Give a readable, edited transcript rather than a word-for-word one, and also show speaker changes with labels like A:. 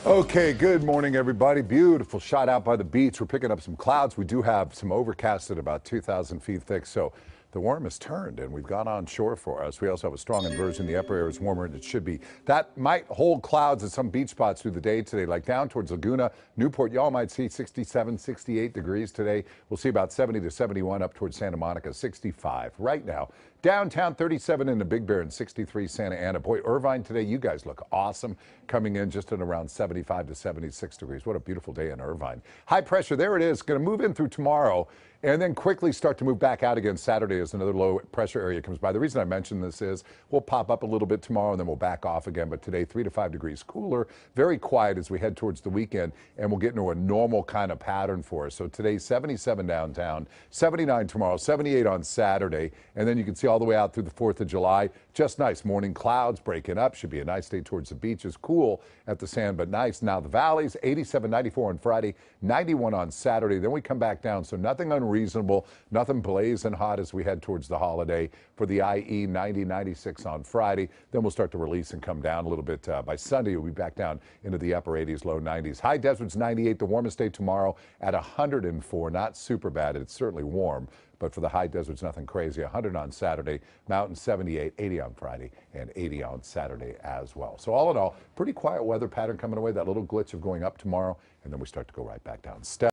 A: Okay, good morning, everybody. Beautiful shot out by the beach. We're picking up some clouds. We do have some overcast at about 2,000 feet thick, so the warm has turned and we've gone on shore for us. We also have a strong inversion. The upper air is warmer than it should be. That might hold clouds at some beach spots through the day today, like down towards Laguna, Newport. Y'all might see 67, 68 degrees today. We'll see about 70 to 71 up towards Santa Monica, 65 right now. Downtown 37 in the Big Bear and 63 Santa Ana. Boy, Irvine today, you guys look awesome, coming in just at around 75 to 76 degrees. What a beautiful day in Irvine. High pressure, there it is, going to move in through tomorrow and then quickly start to move back out again Saturday as another low pressure area comes by. The reason I mention this is we'll pop up a little bit tomorrow and then we'll back off again. But today, 3 to 5 degrees cooler, very quiet as we head towards the weekend, and we'll get into a normal kind of pattern for us. So today, 77 downtown, 79 tomorrow, 78 on Saturday, and then you can see all the way out through the 4th of July. Just nice. Morning clouds breaking up. Should be a nice day towards the beaches. Cool at the sand, but nice. Now the valleys, 87, 94 on Friday, 91 on Saturday. Then we come back down. So nothing unreasonable, nothing blazing hot as we head towards the holiday. For the IE, 90, 96 on Friday. Then we'll start to release and come down a little bit. By Sunday, we'll be back down into the upper 80s, low 90s. High desert's 98. The warmest day tomorrow at 104. Not super bad. It's certainly warm. But for the high deserts, nothing crazy. 100 on Saturday, mountain 78, 80 on Friday, and 80 on Saturday as well. So all in all, pretty quiet weather pattern coming away. That little glitch of going up tomorrow, and then we start to go right back down.